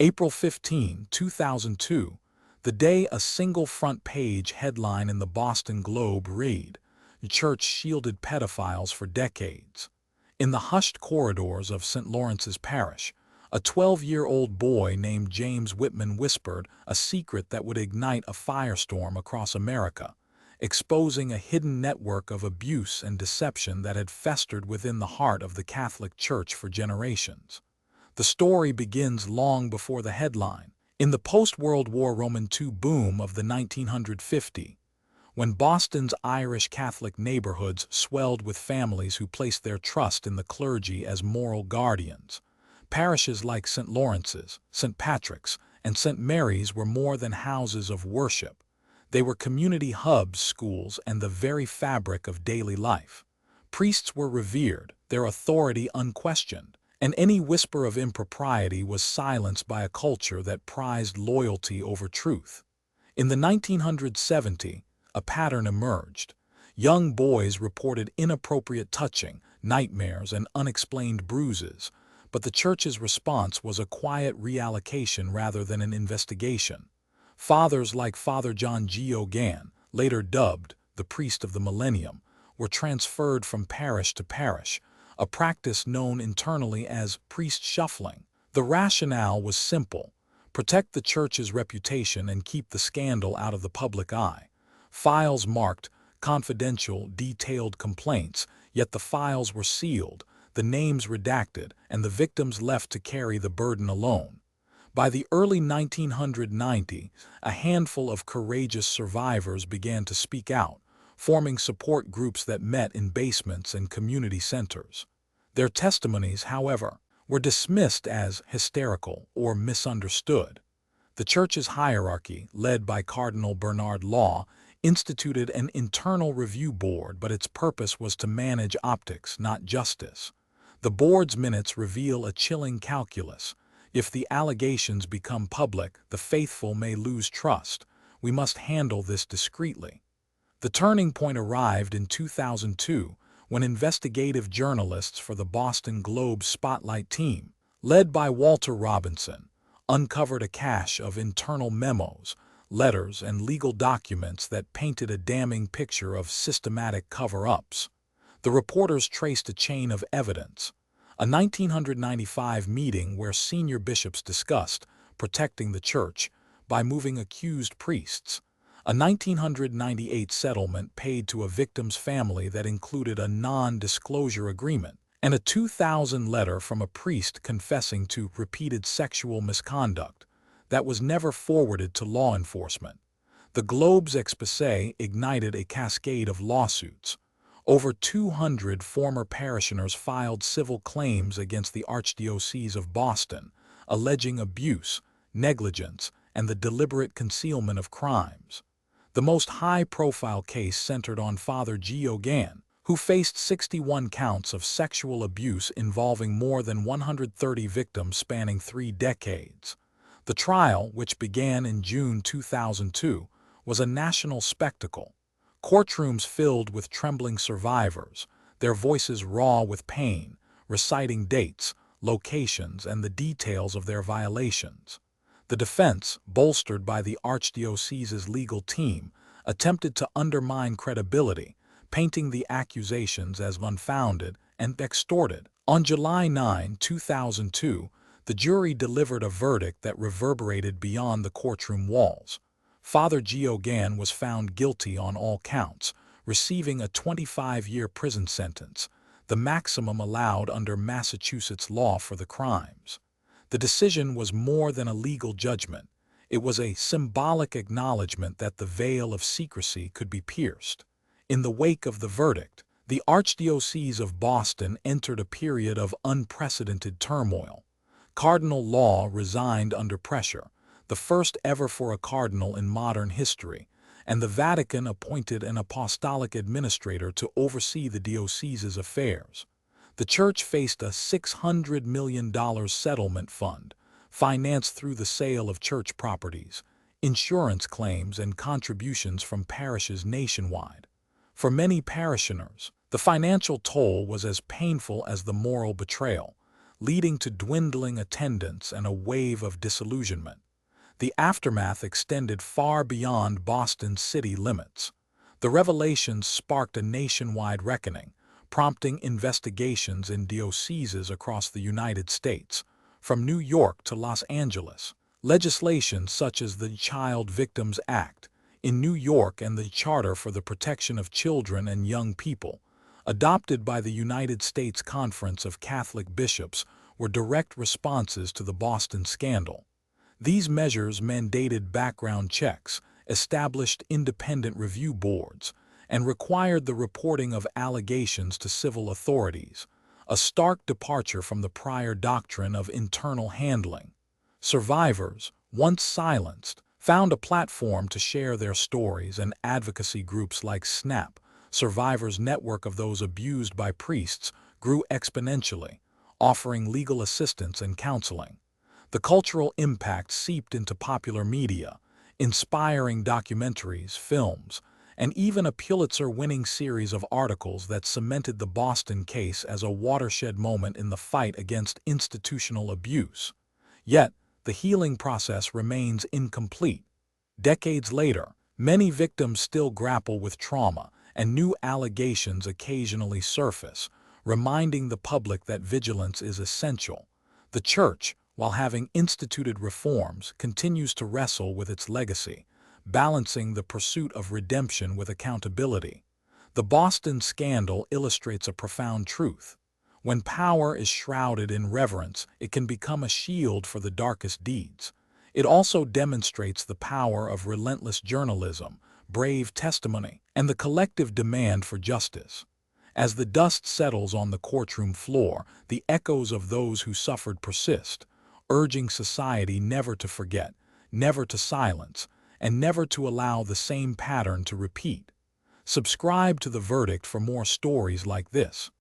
April 15, 2002, the day a single front-page headline in the Boston Globe read, "The Church shielded pedophiles for decades." In the hushed corridors of St. Lawrence's Parish, a 12-year-old boy named James Whitman whispered a secret that would ignite a firestorm across America, exposing a hidden network of abuse and deception that had festered within the heart of the Catholic Church for generations. The story begins long before the headline, in the post-World War II boom of the 1950s, when Boston's Irish Catholic neighborhoods swelled with families who placed their trust in the clergy as moral guardians. Parishes like St. Lawrence's, St. Patrick's, and St. Mary's were more than houses of worship. They were community hubs, schools, and the very fabric of daily life. Priests were revered, their authority unquestioned, and any whisper of impropriety was silenced by a culture that prized loyalty over truth. In the 1970s, a pattern emerged. Young boys reported inappropriate touching, nightmares, and unexplained bruises, but the church's response was a quiet reallocation rather than an investigation. Fathers like Father John G. O'Gan, later dubbed the priest of the millennium, were transferred from parish to parish, a practice known internally as priest shuffling. The rationale was simple: protect the church's reputation and keep the scandal out of the public eye. Files marked confidential, detailed complaints, yet the files were sealed, the names redacted, and the victims left to carry the burden alone. By the early 1990s, a handful of courageous survivors began to speak out, forming support groups that met in basements and community centers. Their testimonies, however, were dismissed as hysterical or misunderstood. The church's hierarchy, led by Cardinal Bernard Law, instituted an internal review board, but its purpose was to manage optics, not justice. The board's minutes reveal a chilling calculus. If the allegations become public, the faithful may lose trust. We must handle this discreetly. The turning point arrived in 2002, when investigative journalists for the Boston Globe Spotlight team, led by Walter Robinson, uncovered a cache of internal memos, letters, and legal documents that painted a damning picture of systematic cover-ups. The reporters traced a chain of evidence: a 1995 meeting where senior bishops discussed protecting the church by moving accused priests, a 1998 settlement paid to a victim's family that included a non-disclosure agreement, and a 2000 letter from a priest confessing to repeated sexual misconduct that was never forwarded to law enforcement. The Globe's exposé ignited a cascade of lawsuits. Over 200 former parishioners filed civil claims against the Archdiocese of Boston, alleging abuse, negligence, and the deliberate concealment of crimes. The most high-profile case centered on Father G. O'Gan, who faced 61 counts of sexual abuse involving more than 130 victims spanning 3 decades. The trial, which began in June 2002, was a national spectacle. Courtrooms filled with trembling survivors, their voices raw with pain, reciting dates, locations, and the details of their violations. The defense, bolstered by the Archdiocese's legal team, attempted to undermine credibility, painting the accusations as unfounded and extorted. On July 9, 2002, the jury delivered a verdict that reverberated beyond the courtroom walls. Father G. O'Gan was found guilty on all counts, receiving a 25-year prison sentence, the maximum allowed under Massachusetts law for the crimes. The decision was more than a legal judgment. It was a symbolic acknowledgement that the veil of secrecy could be pierced. In the wake of the verdict, the Archdiocese of Boston entered a period of unprecedented turmoil. Cardinal Law resigned under pressure, the first ever for a cardinal in modern history, and the Vatican appointed an apostolic administrator to oversee the diocese's affairs. The church faced a $600 million settlement fund, financed through the sale of church properties, insurance claims, and contributions from parishes nationwide. For many parishioners, the financial toll was as painful as the moral betrayal. leading to dwindling attendance and a wave of disillusionment. The aftermath extended far beyond Boston's city limits. The revelations sparked a nationwide reckoning, prompting investigations in dioceses across the United States, from New York to Los Angeles. Legislation such as the Child Victims Act in New York and the Charter for the Protection of Children and Young People, adopted by the United States Conference of Catholic Bishops, were direct responses to the Boston scandal. These measures mandated background checks, established independent review boards, and required the reporting of allegations to civil authorities, a stark departure from the prior doctrine of internal handling. Survivors, once silenced, found a platform to share their stories, and advocacy groups like SNAP, Survivors Network of Those Abused by Priests, grew exponentially, offering legal assistance and counseling. The cultural impact seeped into popular media, inspiring documentaries, films, and even a Pulitzer-winning series of articles that cemented the Boston case as a watershed moment in the fight against institutional abuse. Yet, the healing process remains incomplete. Decades later, many victims still grapple with trauma, and new allegations occasionally surface, reminding the public that vigilance is essential. The Church, while having instituted reforms, continues to wrestle with its legacy, balancing the pursuit of redemption with accountability. The Boston scandal illustrates a profound truth. When power is shrouded in reverence, it can become a shield for the darkest deeds. It also demonstrates the power of relentless journalism, brave testimony, and the collective demand for justice. As the dust settles on the courtroom floor, the echoes of those who suffered persist, urging society never to forget, never to silence, and never to allow the same pattern to repeat. Subscribe to The Verdict for more stories like this.